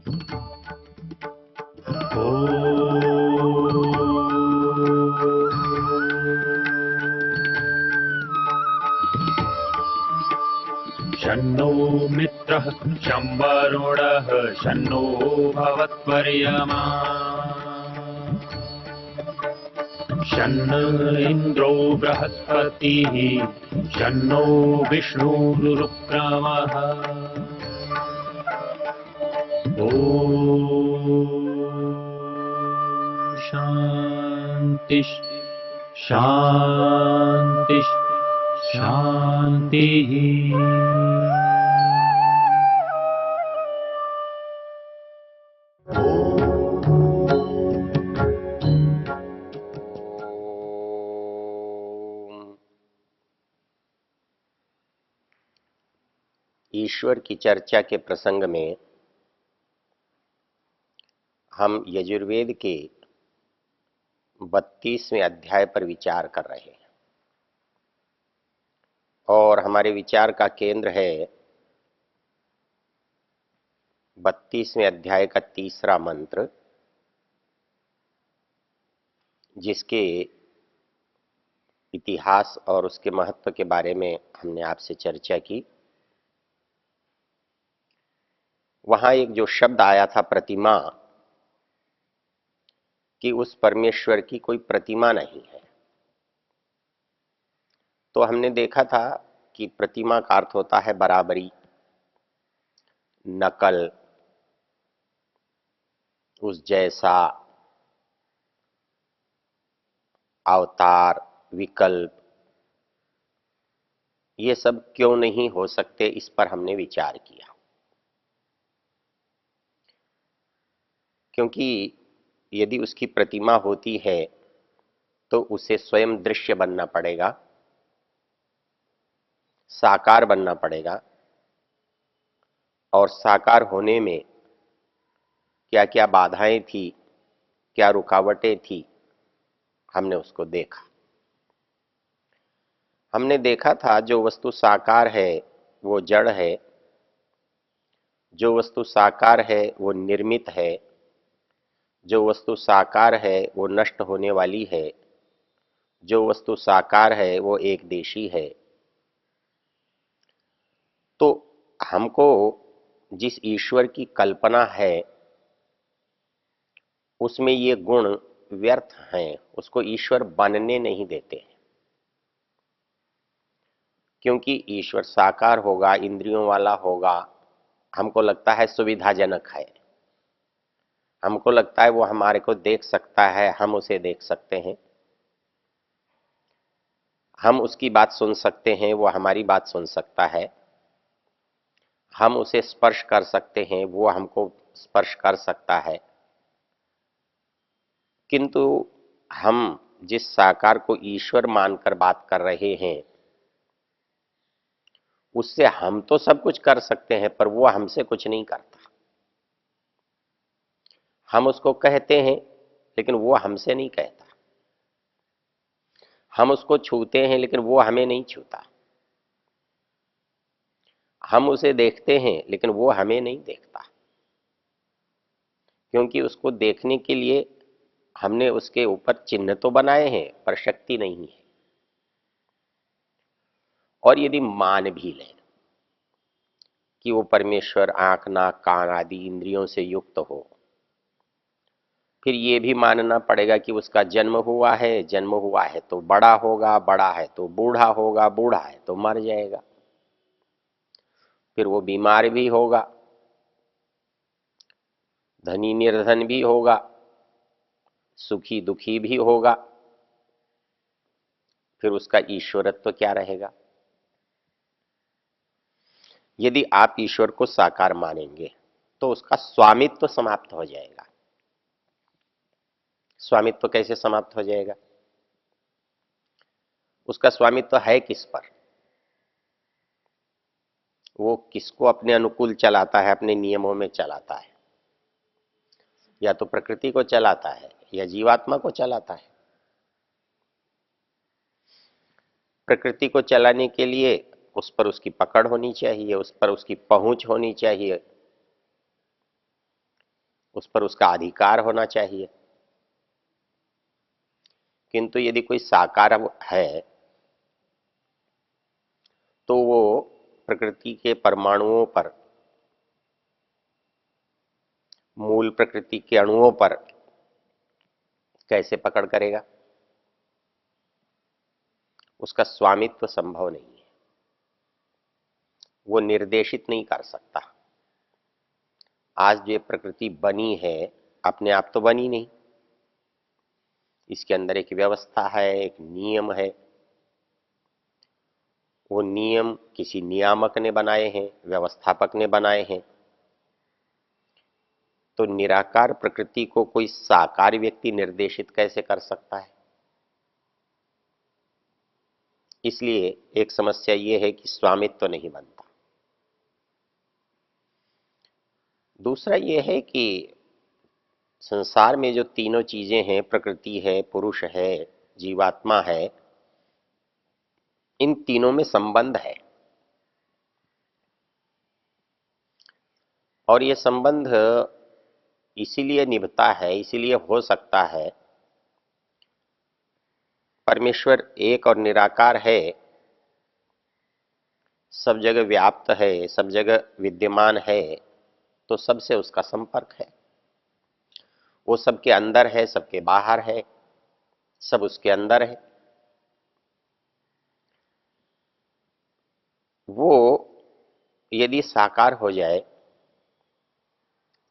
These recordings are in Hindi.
शन्नो मित्रः शं वरुणः शन्नो भवत्वर्यमा शन्न इन्द्रो बृहस्पतिः शन्नो विष्णुरुक्रमः ॐ शान्ति शान्ति शान्तिः। ईश्वर की चर्चा के प्रसंग में हम यजुर्वेद के 32वें अध्याय पर विचार कर रहे हैं और हमारे विचार का केंद्र है 32वें अध्याय का तीसरा मंत्र, जिसके इतिहास और उसके महत्व के बारे में हमने आपसे चर्चा की। वहां एक जो शब्द आया था प्रतिमा, कि उस परमेश्वर की कोई प्रतिमा नहीं है। तो हमने देखा था कि प्रतिमा का अर्थ होता है बराबरी, नकल, उस जैसा, अवतार, विकल्प, ये सब क्यों नहीं हो सकते, इस पर हमने विचार किया। क्योंकि यदि उसकी प्रतिमा होती है तो उसे स्वयं दृश्य बनना पड़ेगा, साकार बनना पड़ेगा, और साकार होने में क्या क्या बाधाएं थी, क्या रुकावटें थी, हमने उसको देखा। हमने देखा था जो वस्तु साकार है वो जड़ है, जो वस्तु साकार है वो निर्मित है, जो वस्तु साकार है वो नष्ट होने वाली है, जो वस्तु साकार है वो एक देशी है। तो हमको जिस ईश्वर की कल्पना है उसमें ये गुण व्यर्थ हैं, उसको ईश्वर बनने नहीं देते हैं। क्योंकि ईश्वर साकार होगा, इंद्रियों वाला होगा, हमको लगता है सुविधाजनक है, हमको लगता है वो हमारे को देख सकता है, हम उसे देख सकते हैं, हम उसकी बात सुन सकते हैं, वो हमारी बात सुन सकता है, हम उसे स्पर्श कर सकते हैं, वो हमको स्पर्श कर सकता है। किंतु हम जिस साकार को ईश्वर मानकर बात कर रहे हैं उससे हम तो सब कुछ कर सकते हैं, पर वो हमसे कुछ नहीं करता। हम उसको कहते हैं लेकिन वो हमसे नहीं कहता, हम उसको छूते हैं लेकिन वो हमें नहीं छूता, हम उसे देखते हैं लेकिन वो हमें नहीं देखता। क्योंकि उसको देखने के लिए हमने उसके ऊपर चिन्ह तो बनाए हैं पर शक्ति नहीं है। और यदि मान भी लें कि वो परमेश्वर आंख, नाक, कान आदि इंद्रियों से युक्त हो, फिर ये भी मानना पड़ेगा कि उसका जन्म हुआ है, जन्म हुआ है तो बड़ा होगा, बड़ा है तो बूढ़ा होगा, बूढ़ा है तो मर जाएगा, फिर वो बीमार भी होगा, धनी निर्धन भी होगा, सुखी दुखी भी होगा। फिर उसका ईश्वरत्व क्या रहेगा? यदि आप ईश्वर को साकार मानेंगे तो उसका स्वामित्व समाप्त हो जाएगा। स्वामित्व कैसे समाप्त हो जाएगा? उसका स्वामित्व है किस पर? वो किसको अपने अनुकूल चलाता है, अपने नियमों में चलाता है? या तो प्रकृति को चलाता है या जीवात्मा को चलाता है। प्रकृति को चलाने के लिए उस पर उसकी पकड़ होनी चाहिए, उस पर उसकी पहुंच होनी चाहिए। उस पर उसका अधिकार होना चाहिए। किंतु यदि कोई साकार है तो वो प्रकृति के परमाणुओं पर, मूल प्रकृति के अणुओं पर कैसे पकड़ करेगा? उसका स्वामित्व संभव नहीं है, वो निर्देशित नहीं कर सकता। आज जो प्रकृति बनी है अपने आप तो बनी नहीं, इसके अंदर एक व्यवस्था है, एक नियम है। वो नियम किसी नियामक ने बनाए हैं, व्यवस्थापक ने बनाए हैं। तो निराकार प्रकृति को कोई साकार व्यक्ति निर्देशित कैसे कर सकता है? इसलिए एक समस्या ये है कि स्वामित्व तो नहीं बनता। दूसरा ये है कि संसार में जो तीनों चीजें हैं, प्रकृति है, पुरुष है, जीवात्मा है, इन तीनों में संबंध है। और ये संबंध इसीलिए निभता है, इसीलिए हो सकता है, परमेश्वर एक और निराकार है, सब जगह व्याप्त है, सब जगह विद्यमान है, तो सबसे उसका संपर्क है। वो सबके अंदर है, सबके बाहर है, सब उसके अंदर है। वो यदि साकार हो जाए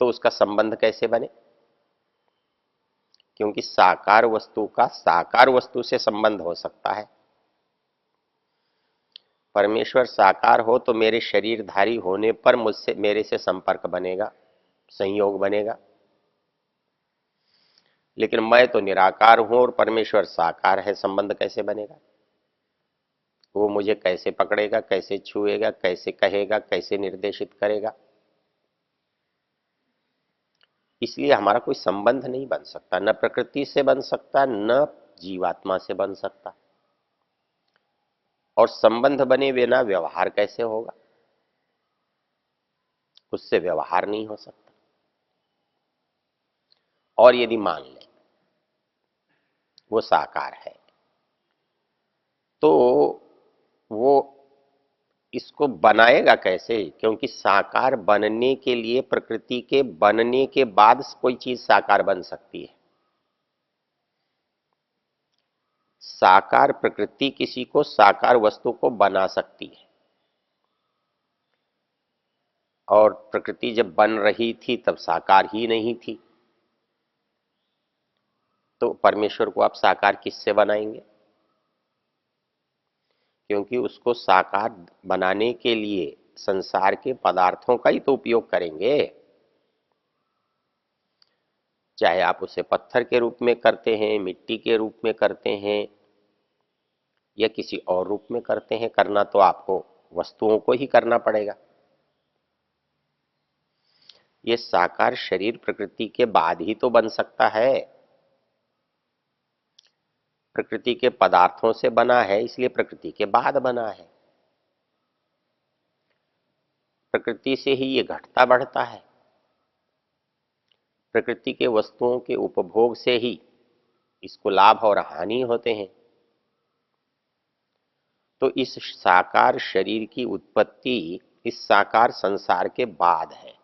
तो उसका संबंध कैसे बने? क्योंकि साकार वस्तु का साकार वस्तु से संबंध हो सकता है। परमेश्वर साकार हो तो मेरे शरीरधारी होने पर मुझसे, मेरे से संपर्क बनेगा, संयोग बनेगा। लेकिन मैं तो निराकार हूं और परमेश्वर साकार है, संबंध कैसे बनेगा? वो मुझे कैसे पकड़ेगा, कैसे छुएगा, कैसे कहेगा, कैसे निर्देशित करेगा? इसलिए हमारा कोई संबंध नहीं बन सकता, न प्रकृति से बन सकता, न जीवात्मा से बन सकता। और संबंध बने बिना व्यवहार कैसे होगा? उससे व्यवहार नहीं हो सकता। और यदि मान लें वो साकार है तो वो इसको बनाएगा कैसे? क्योंकि साकार बनने के लिए, प्रकृति के बनने के बाद कोई चीज साकार बन सकती है। साकार प्रकृति किसी को, साकार वस्तु को बना सकती है। और प्रकृति जब बन रही थी तब साकार ही नहीं थी, तो परमेश्वर को आप साकार किससे बनाएंगे? क्योंकि उसको साकार बनाने के लिए संसार के पदार्थों का ही तो उपयोग करेंगे। चाहे आप उसे पत्थर के रूप में करते हैं, मिट्टी के रूप में करते हैं, या किसी और रूप में करते हैं, करना तो आपको वस्तुओं को ही करना पड़ेगा। ये साकार शरीर प्रकृति के बाद ही तो बन सकता है। प्रकृति के पदार्थों से बना है, इसलिए प्रकृति के बाद बना है। प्रकृति से ही ये घटता बढ़ता है। प्रकृति के वस्तुओं के उपभोग से ही इसको लाभ और हानि होते हैं। तो इस साकार शरीर की उत्पत्ति इस साकार संसार के बाद है।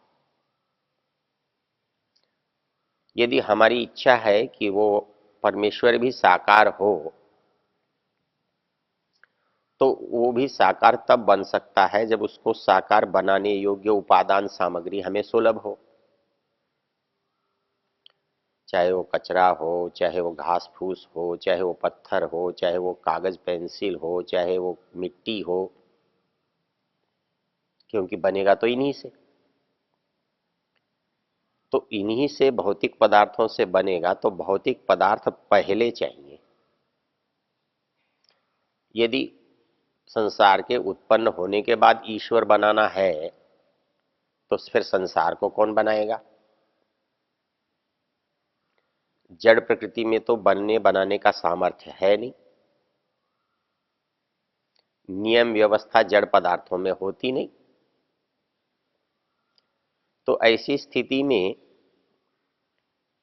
यदि हमारी इच्छा है कि वो परमेश्वर भी साकार हो, तो वो भी साकार तब बन सकता है जब उसको साकार बनाने योग्य उपादान सामग्री हमें सुलभ हो। चाहे वो कचरा हो, चाहे वो घास फूस हो, चाहे वो पत्थर हो, चाहे वो कागज पेंसिल हो, चाहे वो मिट्टी हो, क्योंकि बनेगा तो इन्हीं से। तो इन्हीं से, भौतिक पदार्थों से बनेगा, तो भौतिक पदार्थ पहले चाहिए। यदि संसार के उत्पन्न होने के बाद ईश्वर बनाना है तो फिर संसार को कौन बनाएगा? जड़ प्रकृति में तो बनने बनाने का सामर्थ्य है नहीं। नियम व्यवस्था जड़ पदार्थों में होती नहीं। तो ऐसी स्थिति में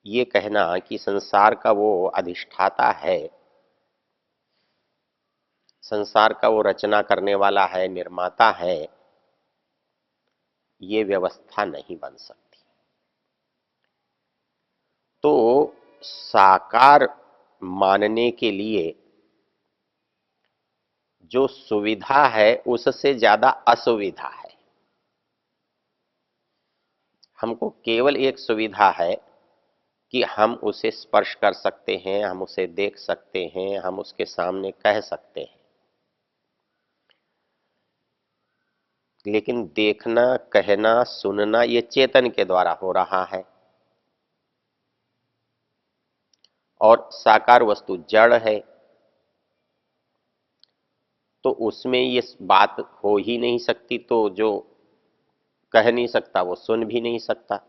ये कहना कि संसार का वो अधिष्ठाता है, संसार का वो रचना करने वाला है, निर्माता है, ये व्यवस्था नहीं बन सकती। तो साकार मानने के लिए जो सुविधा है उससे ज्यादा असुविधा है। हमको केवल एक सुविधा है कि हम उसे स्पर्श कर सकते हैं, हम उसे देख सकते हैं, हम उसके सामने कह सकते हैं। लेकिन देखना, कहना, सुनना ये चेतन के द्वारा हो रहा है और साकार वस्तु जड़ है, तो उसमें ये बात हो ही नहीं सकती। तो जो कह नहीं सकता वो सुन भी नहीं सकता,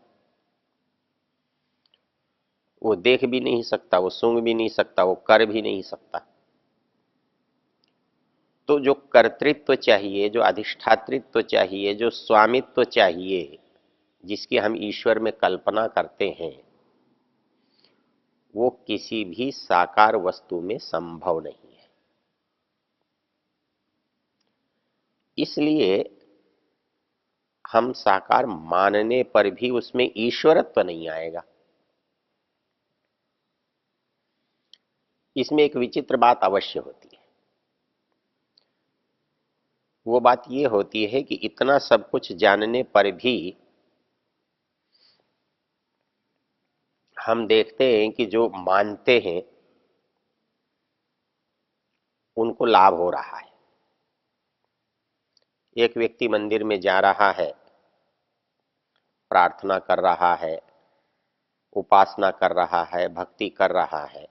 वो देख भी नहीं सकता, वो सूंघ भी नहीं सकता, वो कर भी नहीं सकता। तो जो कर्तृत्व चाहिए, जो अधिष्ठातृत्व चाहिए, जो स्वामित्व चाहिए, जिसकी हम ईश्वर में कल्पना करते हैं, वो किसी भी साकार वस्तु में संभव नहीं है। इसलिए हम साकार मानने पर भी उसमें ईश्वरत्व नहीं आएगा। इसमें एक विचित्र बात अवश्य होती है। वो बात ये होती है कि इतना सब कुछ जानने पर भी हम देखते हैं कि जो मानते हैं उनको लाभ हो रहा है। एक व्यक्ति मंदिर में जा रहा है, प्रार्थना कर रहा है, उपासना कर रहा है, भक्ति कर रहा है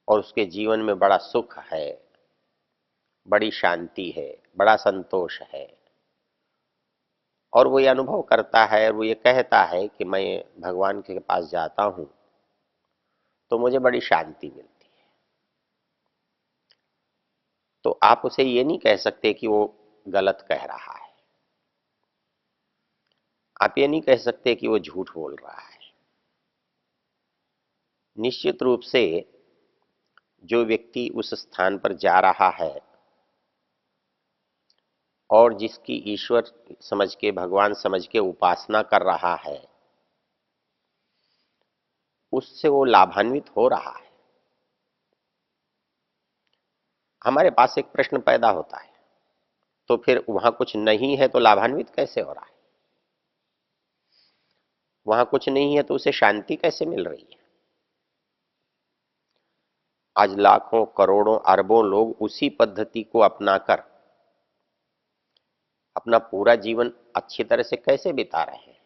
और उसके जीवन में बड़ा सुख है, बड़ी शांति है, बड़ा संतोष है और वो ये अनुभव करता है और वो ये कहता है कि मैं भगवान के पास जाता हूं तो मुझे बड़ी शांति मिलती है। तो आप उसे ये नहीं कह सकते कि वो गलत कह रहा है, आप ये नहीं कह सकते कि वो झूठ बोल रहा है। निश्चित रूप से जो व्यक्ति उस स्थान पर जा रहा है और जिसकी ईश्वर समझ के, भगवान समझ के उपासना कर रहा है, उससे वो लाभान्वित हो रहा है। हमारे पास एक प्रश्न पैदा होता है, तो फिर वहां कुछ नहीं है तो लाभान्वित कैसे हो रहा है? वहां कुछ नहीं है तो उसे शांति कैसे मिल रही है? आज लाखों, करोड़ों, अरबों लोग उसी पद्धति को अपनाकर अपना पूरा जीवन अच्छी तरह से कैसे बिता रहे हैं?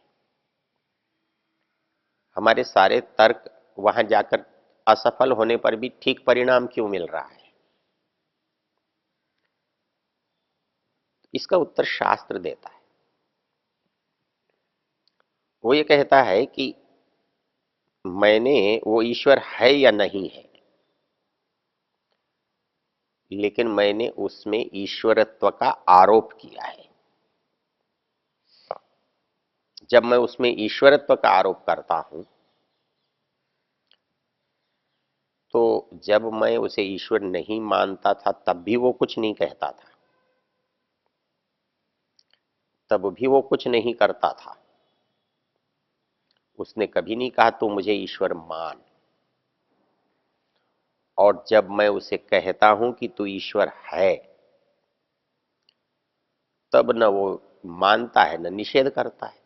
हमारे सारे तर्क वहां जाकर असफल होने पर भी ठीक परिणाम क्यों मिल रहा है? इसका उत्तर शास्त्र देता है। वो ये कहता है कि मैंने, वो ईश्वर है या नहीं है, लेकिन मैंने उसमें ईश्वरत्व का आरोप किया है। जब मैं उसमें ईश्वरत्व का आरोप करता हूं तो जब मैं उसे ईश्वर नहीं मानता था तब भी वो कुछ नहीं कहता था, तब भी वो कुछ नहीं करता था। उसने कभी नहीं कहा तू मुझे ईश्वर मान। और जब मैं उसे कहता हूं कि तू ईश्वर है, तब न वो मानता है न निषेध करता है।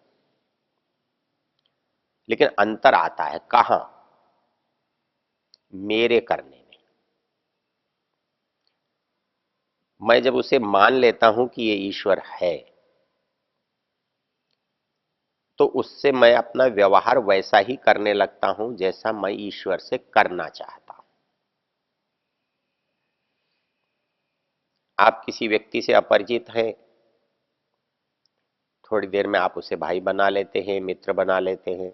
लेकिन अंतर आता है कहां? मेरे करने में। मैं जब उसे मान लेता हूं कि ये ईश्वर है, तो उससे मैं अपना व्यवहार वैसा ही करने लगता हूं जैसा मैं ईश्वर से करना चाहता हूं। आप किसी व्यक्ति से अपरिचित हैं, थोड़ी देर में आप उसे भाई बना लेते हैं, मित्र बना लेते हैं।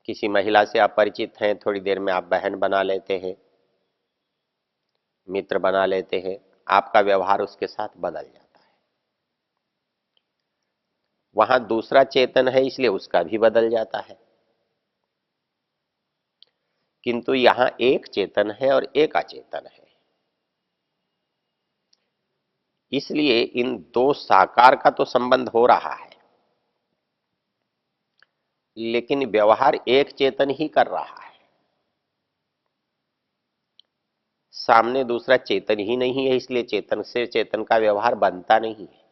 किसी महिला से अपरिचित हैं, थोड़ी देर में आप बहन बना लेते हैं, मित्र बना लेते हैं। आपका व्यवहार उसके साथ बदल जाता है। वहां दूसरा चेतन है इसलिए उसका भी बदल जाता है, किंतु यहां एक चेतन है और एक अचेतन है। इसलिए इन दो साकार का तो संबंध हो रहा है, लेकिन व्यवहार एक चेतन ही कर रहा है। सामने दूसरा चेतन ही नहीं है, इसलिए चेतन से चेतन का व्यवहार बनता नहीं है,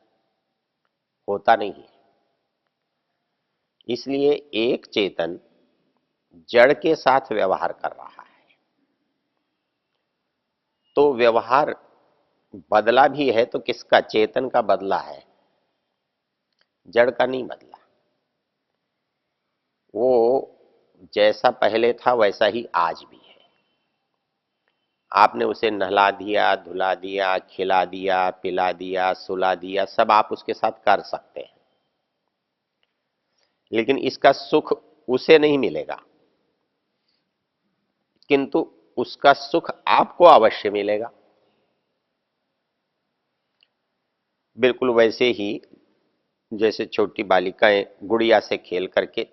होता नहीं है। इसलिए एक चेतन जड़ के साथ व्यवहार कर रहा है, तो व्यवहार बदला भी है तो किसका? चेतन का बदला है, जड़ का नहीं बदला। वो जैसा पहले था वैसा ही आज भी है। आपने उसे नहला दिया, धुला दिया, खिला दिया, पिला दिया, सुला दिया, सब आप उसके साथ कर सकते हैं, लेकिन इसका सुख उसे नहीं मिलेगा, किंतु उसका सुख आपको अवश्य मिलेगा। बिल्कुल वैसे ही जैसे छोटी बालिकाएं गुड़िया से खेल करके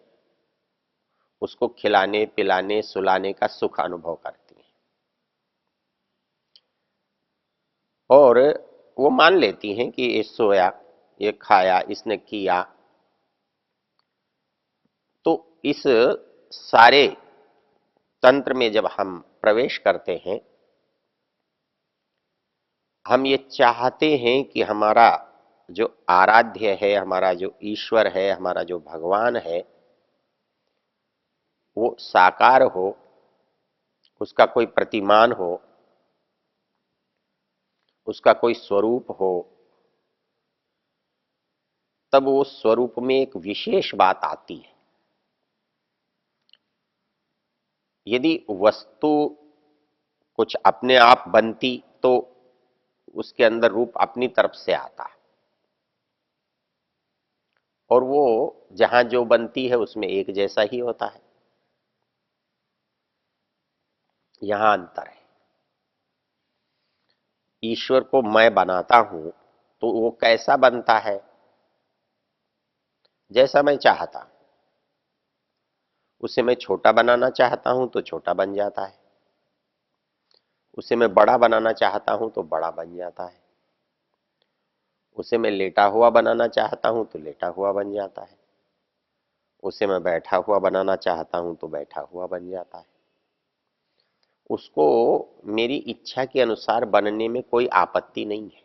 उसको खिलाने पिलाने सुलाने का सुख अनुभव करती हैं, और वो मान लेती हैं कि ये सोया, ये खाया, इसने किया। तो इस सारे तंत्र में जब हम प्रवेश करते हैं, हम ये चाहते हैं कि हमारा जो आराध्य है, हमारा जो ईश्वर है, हमारा जो भगवान है, वो साकार हो, उसका कोई प्रतिमान हो, उसका कोई स्वरूप हो। तब वो स्वरूप में एक विशेष बात आती है। यदि वस्तु कुछ अपने आप बनती तो उसके अंदर रूप अपनी तरफ से आता, और वो जहां जो बनती है उसमें एक जैसा ही होता है। यहां अंतर है। ईश्वर को मैं बनाता हूं तो वो कैसा बनता है? जैसा मैं चाहता। उसे मैं छोटा बनाना चाहता हूं तो छोटा बन जाता है, उसे मैं बड़ा बनाना चाहता हूं तो बड़ा बन जाता है, उसे मैं लेटा हुआ बनाना चाहता हूं तो लेटा हुआ बन जाता है, उसे मैं बैठा हुआ बनाना चाहता हूं तो बैठा हुआ बन जाता है। उसको मेरी इच्छा के अनुसार बनने में कोई आपत्ति नहीं है,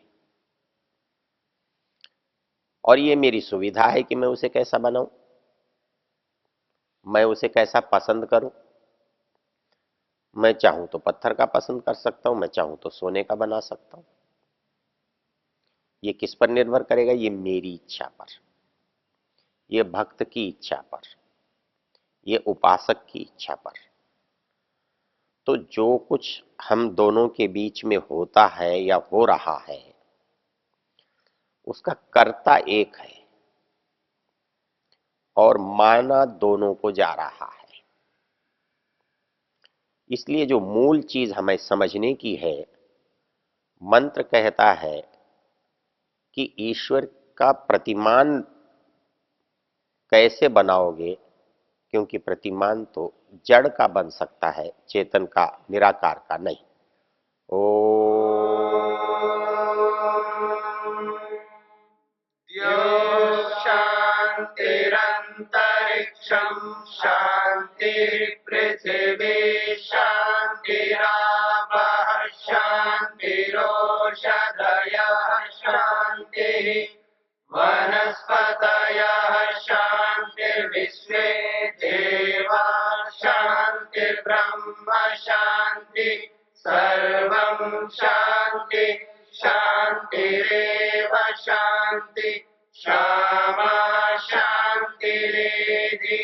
और ये मेरी सुविधा है कि मैं उसे कैसा बनाऊं, मैं उसे कैसा पसंद करूं। मैं चाहूं तो पत्थर का पसंद कर सकता हूं, मैं चाहूं तो सोने का बना सकता हूं। ये किस पर निर्भर करेगा? ये मेरी इच्छा पर, ये भक्त की इच्छा पर, ये उपासक की इच्छा पर। तो जो कुछ हम दोनों के बीच में होता है या हो रहा है, उसका कर्ता एक है और माना दोनों को जा रहा है। इसलिए जो मूल चीज हमें समझने की है, मंत्र कहता है कि ईश्वर का प्रतिमान कैसे बनाओगे, क्योंकि प्रतिमान तो जड़ का बन सकता है, चेतन का, निराकार का नहीं। ओ शान्तिरन्तरिक्षं शान्तिः पृथिवी शान्तिरापः शान्तिरोषधयः शान्तिः वनस्पतयः शान्तिर्विश्वे देवा शान्तिर्ब्रह्म शान्ति सर्वं शान्ति शान्तिरेव शान्ति क्षमा शान्तिरेधि